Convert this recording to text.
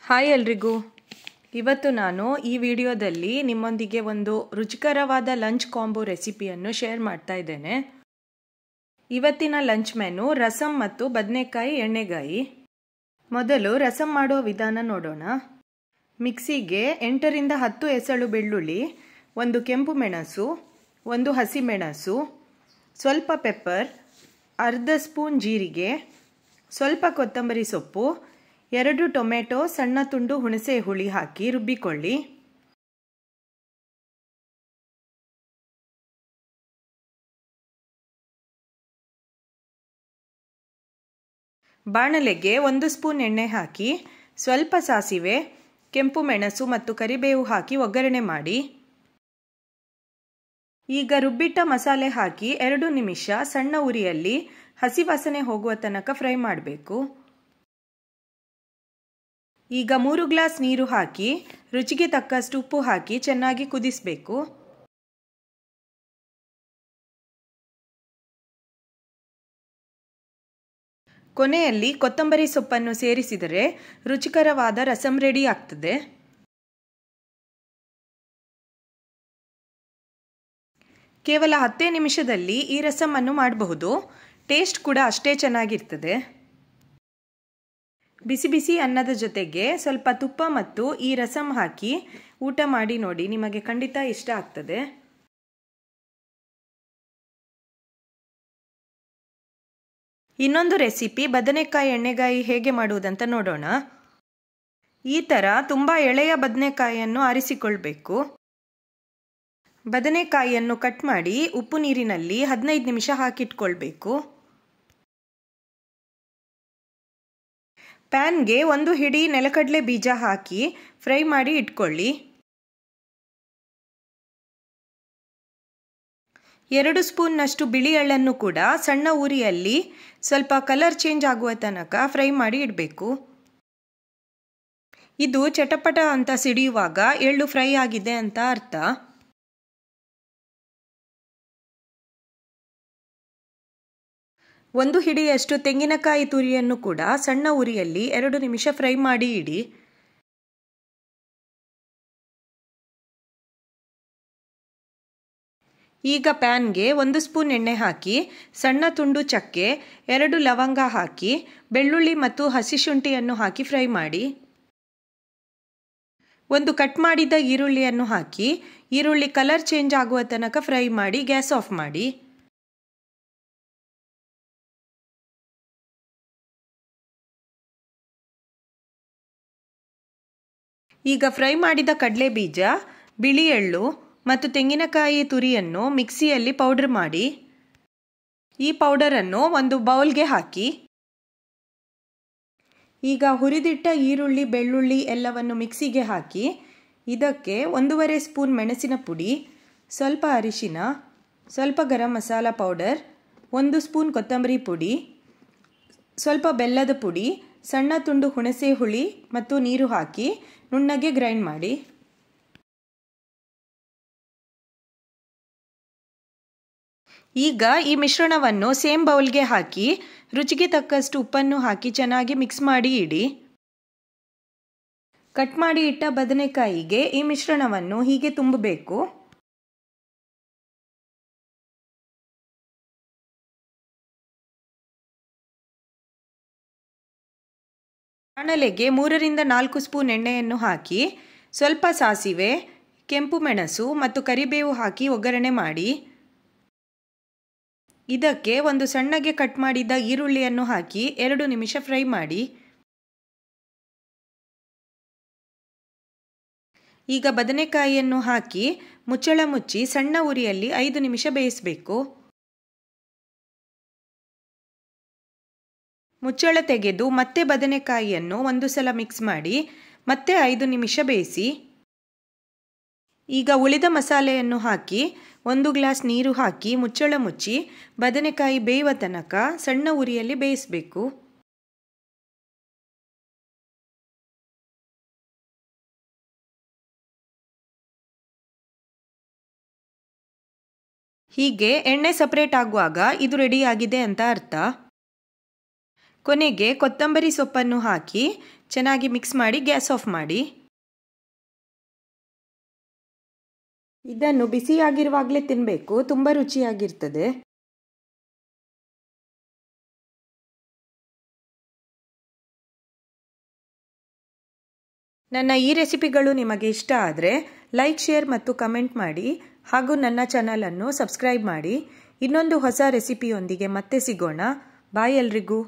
Hi ಎಲ್ರಿಗೂ. ಇವತ್ತು ನಾನು ಈ ವಿಡಿಯೋದಲ್ಲಿ ನಿಮ್ಮೊಂದಿಗೆ ಒಂದು ರುಚಿಕರವಾದ ಲಂಚ್ ಕಾಂಬೋ ರೆಸಿಪಿಯನ್ನು ಶೇರ್ ಮಾಡ್ತಾ ಇದ್ದೇನೆ. ಇವತ್ತಿನ ಲಂಚ್ ಮೆನು ರಸಂ ಮತ್ತು ಬದನೆಕಾಯಿ ಎಣ್ಣೆಗಾಯಿ. ಮೊದಲು ರಸಂ ಮಾಡೋ ವಿಧಾನ ನೋಡೋಣ. ಮಿಕ್ಸಿಗೆ 8 ರಿಂದ 10 ಎಸಳು ಬೆಳ್ಳುಳ್ಳಿ, ಒಂದು ಕೆಂಪು ಮೆಣಸು, ಒಂದು ಹಸಿ ಮೆಣಸು, ಸ್ವಲ್ಪ ಪೆಪ್ಪರ್, ಅರ್ಧ ಸ್ಪೂನ್ ಜೀರಿಗೆ, ಸ್ವಲ್ಪ ಕೊತ್ತಂಬರಿ ಸೊಪ್ಪು, 2 ಟೊಮೆಟೊ ಸಣ್ಣ ತುಂಡು ಹುಣಸೆ ಹುಳಿ ಹಾಕಿ ರುಬ್ಬಿಕೊಳ್ಳಿ. ಬಾಣಲೆಗೆ 1 ಸ್ಪೂನ್ ಎಣ್ಣೆ ಹಾಕಿ ಸ್ವಲ್ಪ ಸಾಸಿವೆ, ಕೆಂಪು ಮೆಣಸು ಮತ್ತು ಕರಿಬೇವು ಹಾಕಿ ಒಗ್ಗರಣೆ ಮಾಡಿ. ಈಗ ರುಬ್ಬಿಟ್ಟ ಮಸಾಲೆ ಹಾಕಿ 2 ನಿಮಿಷ ಸಣ್ಣ ಉರಿಯಲ್ಲಿ ಹಸಿ ವಾಸನೆ ಹೋಗುವ ತನಕ ಫ್ರೈ ಮಾಡಬೇಕು. ಈಗ 3 ಗ್ಲಾಸ್ ನೀರು ಹಾಕಿ ರುಚಿಗೆ ತಕ್ಕಷ್ಟು ಉಪ್ಪು ಹಾಕಿ ಚೆನ್ನಾಗಿ ಕುದಿಸಬೇಕು. ಕೊನೆಯಲ್ಲಿ ಕೊತ್ತಂಬರಿ ಸೊಪ್ಪನ್ನು ಸೇರಿಸಿದರೆ ರುಚಿಕರವಾದ ರಸಂ ರೆಡಿ ಆಗ್ತದೆ. ಕೇವಲ 10 ನಿಮಿಷದಲ್ಲಿ ಈ ರಸಂ ಅನ್ನು ಮಾಡಬಹುದು. ಟೇಸ್ಟ್ ಕೂಡ ಅಷ್ಟೇ ಚೆನ್ನಾಗಿರ್ತದೆ. ಬಿಸಿ ಬಿಸಿ ಅನ್ನದ ಜೊತೆಗೆ ಸ್ವಲ್ಪ ತುಪ್ಪ ಮತ್ತು ಈ ರಸಂ ಹಾಕಿ ಊಟ ಮಾಡಿ ನೋಡಿ, ನಿಮಗೆ ಖಂಡಿತ ಇಷ್ಟ ಆಗ್ತದೆ. ಇನ್ನೊಂದು ರೆಸಿಪಿ ಬದನೆಕಾಯಿ ಎಣ್ಣೆಗಾಯಿ ಹೇಗೆ ಮಾಡುವುದಂತ ನೋಡೋಣ. ಈ ಥರ ತುಂಬ ಎಳೆಯ ಬದನೆಕಾಯಿಯನ್ನು ಆರಿಸಿಕೊಳ್ಬೇಕು. ಬದನೆಕಾಯಿಯನ್ನು ಕಟ್ ಮಾಡಿ ಉಪ್ಪು ನೀರಿನಲ್ಲಿ 15 ನಿಮಿಷ ಹಾಕಿಟ್ಕೊಳ್ಬೇಕು. ಪ್ಯಾನ್ಗೆ 1 ಹಿಡಿ ನೆಲಕಡಲೆ ಬೀಜ ಹಾಕಿ ಫ್ರೈ ಮಾಡಿ ಇಟ್ಕೊಳ್ಳಿ. 2 ಸ್ಪೂನ್ನಷ್ಟು ಬಿಳಿ ಎಳ್ಳನ್ನು ಕೂಡ ಸಣ್ಣ ಉರಿಯಲ್ಲಿ ಸ್ವಲ್ಪ ಕಲರ್ ಚೇಂಜ್ ಆಗುವ ತನಕ ಫ್ರೈ ಮಾಡಿ ಇಡಬೇಕು. ಇದು ಚಟಪಟ ಅಂತ ಸಿಡಿಯುವಾಗ ಎಳ್ಳು ಫ್ರೈ ಆಗಿದೆ ಅಂತ ಅರ್ಥ. ಒಂದು ಹಿಡಿಯಷ್ಟು ತೆಂಗಿನಕಾಯಿ ತುರಿಯನ್ನು ಕೂಡ ಸಣ್ಣ ಉರಿಯಲ್ಲಿ 2 ನಿಮಿಷ ಫ್ರೈ ಮಾಡಿ ಇಡಿ. ಈಗ ಪ್ಯಾನ್ಗೆ 1 ಸ್ಪೂನ್ ಎಣ್ಣೆ ಹಾಕಿ ಸಣ್ಣ ತುಂಡು ಚಕ್ಕೆ, 2 ಲವಂಗ ಹಾಕಿ ಬೆಳ್ಳುಳ್ಳಿ ಮತ್ತು ಹಸಿ ಶುಂಠಿಯನ್ನು ಹಾಕಿ ಫ್ರೈ ಮಾಡಿ. ಒಂದು ಕಟ್ ಮಾಡಿದ ಈರುಳ್ಳಿಯನ್ನು ಹಾಕಿ ಈರುಳ್ಳಿ ಕಲರ್ ಚೇಂಜ್ ಆಗುವ ತನಕ ಫ್ರೈ ಮಾಡಿ ಗ್ಯಾಸ್ ಆಫ್ ಮಾಡಿ. ಈಗ ಫ್ರೈ ಮಾಡಿದ ಕಡಲೆ ಬೀಜ, ಬಿಳಿ ಎಳ್ಳು ಮತ್ತು ತೆಂಗಿನಕಾಯಿ ತುರಿಯನ್ನು ಮಿಕ್ಸಿಯಲ್ಲಿ ಪೌಡರ್ ಮಾಡಿ. ಈ ಪೌಡರನ್ನು ಒಂದು ಬೌಲ್ಗೆ ಹಾಕಿ. ಈಗ ಹುರಿದಿಟ್ಟ ಈರುಳ್ಳಿ, ಬೆಳ್ಳುಳ್ಳಿ ಎಲ್ಲವನ್ನು ಮಿಕ್ಸಿಗೆ ಹಾಕಿ ಇದಕ್ಕೆ 1.5 ಸ್ಪೂನ್ ಮೆಣಸಿನ ಪುಡಿ, ಸ್ವಲ್ಪ ಅರಿಶಿನ, ಸ್ವಲ್ಪ ಗರಂ ಮಸಾಲ ಪೌಡರ್, 1 ಸ್ಪೂನ್ ಕೊತ್ತಂಬರಿ ಪುಡಿ, ಸ್ವಲ್ಪ ಬೆಲ್ಲದ ಪುಡಿ, ಸಣ್ಣ ತುಂಡು ಹುಣಸೆ ಹುಳಿ ಮತ್ತು ನೀರು ಹಾಕಿ ನುಣ್ಣಗೆ ಗ್ರೈಂಡ್ ಮಾಡಿ. ಈಗ ಈ ಮಿಶ್ರಣವನ್ನು ಸೇಮ್ ಬೌಲ್ಗೆ ಹಾಕಿ ರುಚಿಗೆ ತಕ್ಕಷ್ಟು ಉಪ್ಪನ್ನು ಹಾಕಿ ಚೆನ್ನಾಗಿ ಮಿಕ್ಸ್ ಮಾಡಿ ಇಡಿ. ಕಟ್ ಮಾಡಿ ಇಟ್ಟ ಬದನೆಕಾಯಿಗೆ ಈ ಮಿಶ್ರಣವನ್ನು ಹೀಗೆ ತುಂಬಬೇಕು. ಬಾಣಲೆಗೆ 3 ರಿಂದ 4 ಸ್ಪೂನ್ ಎಣ್ಣೆಯನ್ನು ಹಾಕಿ ಸ್ವಲ್ಪ ಸಾಸಿವೆ, ಕೆಂಪು ಮೆಣಸು ಮತ್ತು ಕರಿಬೇವು ಹಾಕಿ ಒಗ್ಗರಣೆ ಮಾಡಿ. ಇದಕ್ಕೆ ಒಂದು ಸಣ್ಣಗೆ ಕಟ್ ಮಾಡಿದ ಈರುಳ್ಳಿಯನ್ನು ಹಾಕಿ 2 ನಿಮಿಷ ಫ್ರೈ ಮಾಡಿ. ಈಗ ಬದನೆಕಾಯಿಯನ್ನು ಹಾಕಿ ಮುಚ್ಚಳ ಮುಚ್ಚಿ ಸಣ್ಣ ಉರಿಯಲ್ಲಿ 5 ನಿಮಿಷ ಬೇಯಿಸಬೇಕು. ಮುಚ್ಚಳ ತೆಗೆದು ಮತ್ತೆ ಬದನೆಕಾಯಿಯನ್ನು ಒಂದು ಸಲ ಮಿಕ್ಸ್ ಮಾಡಿ ಮತ್ತೆ 5 ನಿಮಿಷ ಬೇಯಿಸಿ. ಈಗ ಉಳಿದ ಮಸಾಲೆಯನ್ನು ಹಾಕಿ 1 ಗ್ಲಾಸ್ ನೀರು ಹಾಕಿ ಮುಚ್ಚಳ ಮುಚ್ಚಿ ಬದನೆಕಾಯಿ ಬೇಯುವ ತನಕ ಸಣ್ಣ ಉರಿಯಲ್ಲಿ ಬೇಯಿಸಬೇಕು. ಹೀಗೆ ಎಣ್ಣೆ ಸಪರೇಟ್ ಆಗುವಾಗ ಇದು ರೆಡಿಯಾಗಿದೆ ಅಂತ ಅರ್ಥ. ಕೊನೆಗೆ ಕೊತ್ತಂಬರಿ ಸೊಪ್ಪನ್ನು ಹಾಕಿ ಚೆನ್ನಾಗಿ ಮಿಕ್ಸ್ ಮಾಡಿ ಗ್ಯಾಸ್ ಆಫ್ ಮಾಡಿ. ಇದನ್ನು ಬಿಸಿಯಾಗಿರುವಾಗಲೇ ತಿನ್ನಬೇಕು, ತುಂಬ ರುಚಿಯಾಗಿರ್ತದೆ. ನನ್ನ ಈ ರೆಸಿಪಿಗಳು ನಿಮಗೆ ಇಷ್ಟ ಆದರೆ ಲೈಕ್, ಶೇರ್ ಮತ್ತು ಕಮೆಂಟ್ ಮಾಡಿ ಹಾಗೂ ನನ್ನ ಚಾನಲನ್ನು ಸಬ್ಸ್ಕ್ರೈಬ್ ಮಾಡಿ. ಇನ್ನೊಂದು ಹೊಸ ರೆಸಿಪಿಯೊಂದಿಗೆ ಮತ್ತೆ ಸಿಗೋಣ. ಬಾಯ್ ಎಲ್ರಿಗೂ.